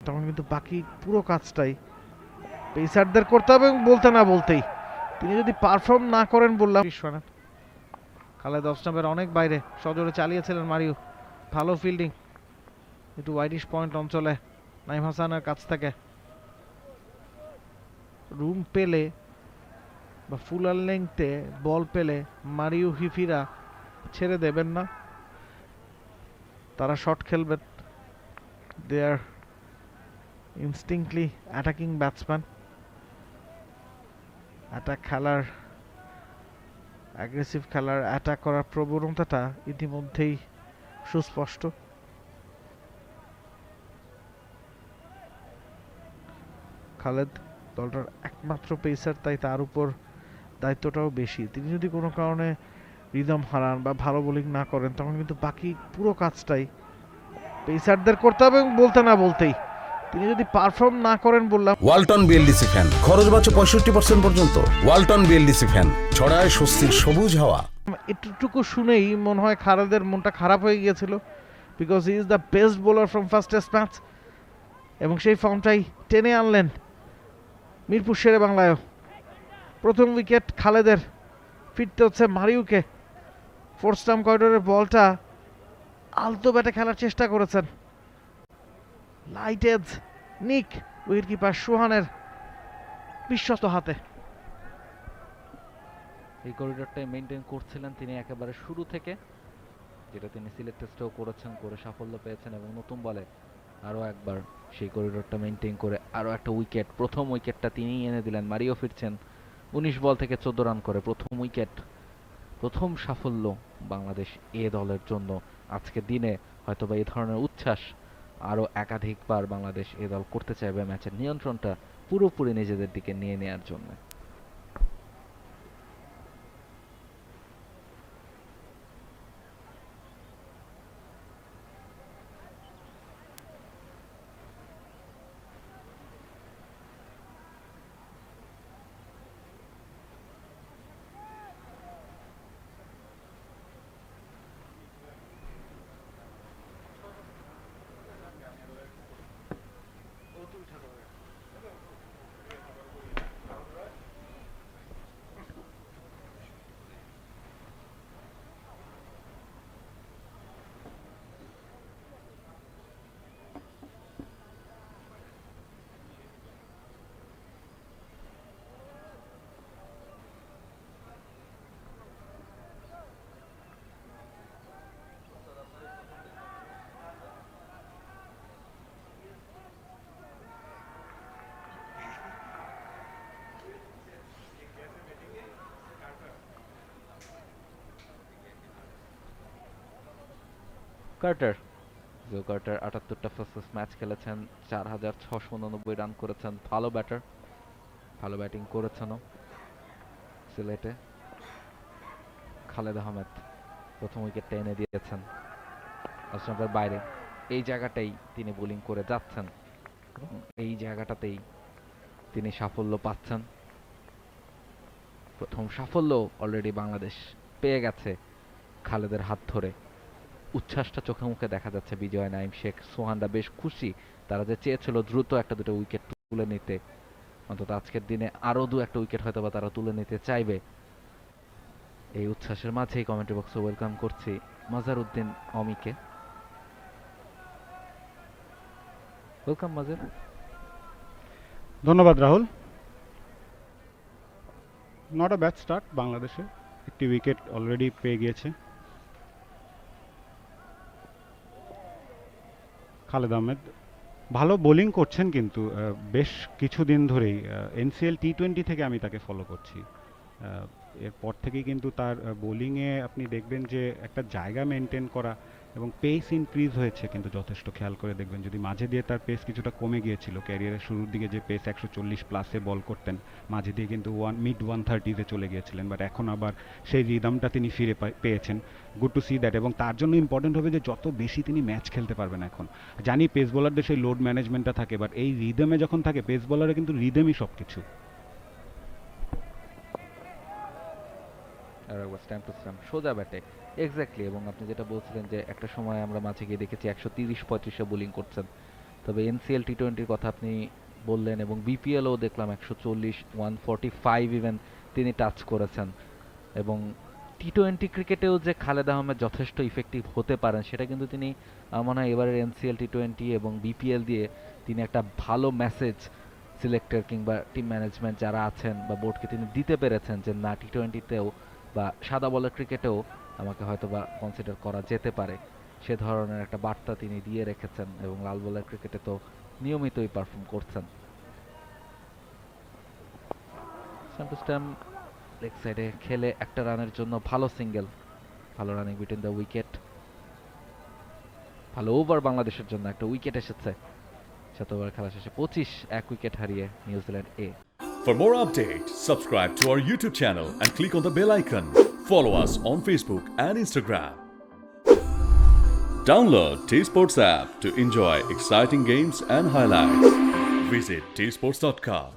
তখন কিন্তু বাকি পুরো কাজটাই পেসারদের করতে হবে এবং বলতে না বলতেই তিনি যদি পারফর্ম না করেন বললাম খালেদ অফস্টাম্পের অনেক বাইরে সজোরে চালিয়েছিলেন মারিও, ভালো ফিল্ডিং একটু ওয়াইডিশ পয়েন্ট অঞ্চলে নাইম হাসানের কাছ থেকে রুম পেলে বা ফুলার লেংথে বল পেলে মারিও হিফিরা ছেড়ে দেবেন না, তারা শট খেলবেন। দে আর ইনস্টিংক্টলি অ্যাটাকিং ব্যাটসম্যান, অ্যাটাক খেলার অ্যাগ্রেসিভ খেলার অ্যাটাক করার প্রবণতাটা ইতিমধ্যেই সুস্পষ্ট। খালেদ দলটার একমাত্র পেসার, তাই তার উপর দায়িত্বটাও বেশি। তিনি যদি কোনো কারণে রিদম হারান বা ভালো বোলিং না করেন তখন কিন্তু বাকি পুরো কাজটাই পেসারদের করতে হবে এবং বলতে না বলতেই তিনি যদি পারফর্ম না করেন বললাম। ওয়ালটন বিএলডিসি ফ্যান খরচ বাঁচে 65% পর্যন্ত। ওয়ালটন বিএলডিসি ফ্যান ছড়ায় স্বস্তির সবুজ হাওয়া। এটুকু শুনেই মনে হয় খালেদের মনটা খারাপ হয়ে গিয়েছিল, because he is the best bowler from first test match, এবং সেই ফর্মটাই টেনে আনলেন মিরপুর শেরে বাংলায়ও। প্রথম উইকেট খালেদের, ফিরতে হচ্ছে মারিউকে। ফোর্থ স্টাম্প করিডোরের বলটা আলতো ব্যাটে খেলার চেষ্টা করেছেন লাইট এজ নিক, উইকেট কিপার সুহানের বিশ্বস্ত হাতে। এই করিডোরটাই মেনটেন করছিলেন তিনি একেবারে শুরু থেকে, যেটা তিনি সিলেক্ট টেস্টেও করেছেন, করে সাফল্য পেয়েছেন, এবং নতুন বলে আরও একবার সেই করিডোরটা মেনটেন করে আরও একটা উইকেট। প্রথম উইকেটটা তিনিই এনে দিলেন। মারিও ফিরছেন 19 বল থেকে 14 রান করে প্রথম উইকেট। প্রথম সাফল্য বাংলাদেশ এ দলের জন্য আজকের দিনে। হয়তোবা এই ধরনের উচ্ছ্বাস আরও একাধিকবার বাংলাদেশ এ দল করতে চাইবে, ম্যাচের নিয়ন্ত্রণটা পুরোপুরি নিজেদের দিকে নিয়ে নেওয়ার জন্য। কার্টার, জো কার্টার 78টা ফার্স্ট ম্যাচ খেলেছেন, 4689 রান করেছেন। ভালো ব্যাটার, ভালো ব্যাটিং করেছেনও সিলেটে। খালেদ আহমেদ প্রথম উইকেটটা এনে দিয়েছেন অস্ট্রেলিয়ার বাইরে। এই জায়গাটাই তিনি বোলিং করে যাচ্ছেন এবং এই জায়গাটাতেই তিনি সাফল্য পাচ্ছেন। প্রথম সাফল্য অলরেডি বাংলাদেশ পেয়ে গেছে খালেদের হাত ধরে। উচ্ছ্বাসটা চোখে মুখে দেখা যাচ্ছে বিজয়, নাইম শেখ, সোহানরা বেশ খুশি। তারা যে চেয়েছিল দ্রুত একটা দুটো উইকেট তুলে নিতে, অন্তত আজকের দিনে আরও দু একটা উইকেট হয়তো বা তারা তুলে নিতে চাইবে। এই উচ্ছ্বাসের মাঝেই কমেন্ট্রি বক্সে ওয়েলকাম করছি মাজারউদ্দিন অমিকে। ওয়েলকাম মাজার। ধন্যবাদ Rahul. Not a bad start বাংলাদেশে, একটি উইকেট অলরেডি পেয়ে গিয়েছে খালেদ আহমেদ। ভালো বোলিং করছেন কিন্তু বেশ কিছুদিন ধরেই। এনসিএল টি20 থেকে আমি তাকে ফলো করছি। এরপর থেকেই কিন্তু তার বোলিংয়ে আপনি দেখবেন যে একটা জায়গা মেনটেন করা এবং পেস ইনক্রিজ হয়েছে কিন্তু যথেষ্ট। খেয়াল করে দেখবেন যদি মাঝে দিয়ে তার পেস কিছুটা কমে গিয়েছিল, ক্যারিয়ারের শুরুর দিকে যে পেস 140 প্লাসে বল করতেন, মাঝে দিয়ে কিন্তু মিড 130-তে চলে গিয়েছিলেন, বাট এখন আবার সেই রিদমটা তিনি ফিরে পেয়েছেন। Good to see that. এবং তার জন্য ইম্পর্টেন্ট হবে যে যত বেশি তিনি ম্যাচ খেলতে পারবেন। এখন জানি পেস বোলারদের সেই লোড ম্যানেজমেন্টটা থাকে, বাট এই রিদমে যখন থাকে পেস বোলারে কিন্তু রিদমই সব কিছু। আর একবার স্ট্যাম্প টু স্ট্যাম্প সোজা ব্যাটে, এক্স্যাক্টলি। এবং আপনি যেটা বলছিলেন যে একটা সময় আমরা মাঝে গিয়ে দেখেছি 130-35-এ বোলিং করছেন, তবে এনসিএল টি-20-র কথা আপনি বললেন এবং বিপিএলও দেখলাম 140, 145 ইভেন তিনি টাচ করেছেন। এবং টি-20 ক্রিকেটেও যে খালেদ আহমেদ যথেষ্ট ইফেক্টিভ হতে পারেন সেটা কিন্তু তিনি মনে হয় এবারের এনসিএল টি-20 এবং বিপিএল দিয়ে তিনি একটা ভালো মেসেজ সিলেক্টর কিংবা টিম ম্যানেজমেন্ট যারা আছেন বা বোর্ডকে তিনি দিতে পেরেছেন যে না টি-20তেও বা সাদা বলের ক্রিকেটেও আমাকে হয়তো বা কনসিডার করা যেতে পারে, সে ধরনের একটা বার্তা তিনি দিয়ে রেখেছেন এবং লাল বলের ক্রিকেটে তো নিয়মিতই পারফর্ম করছেন। স্যাম লেগ সাইডে খেলে একটা রানের জন্য ভালো সিঙ্গেল, ভালো রানিং বিটুইন দ্য উইকেট, ভালো ওভার বাংলাদেশের জন্য, একটা উইকেট এসেছে। 7 ওভার খেলা শেষে 25, 1 উইকেট হারিয়ে New Zealand A. For more updates, subscribe to our YouTube channel and click on the bell icon. Follow us on Facebook and Instagram. Download T-Sports app to enjoy exciting games and highlights. Visit tsports.com.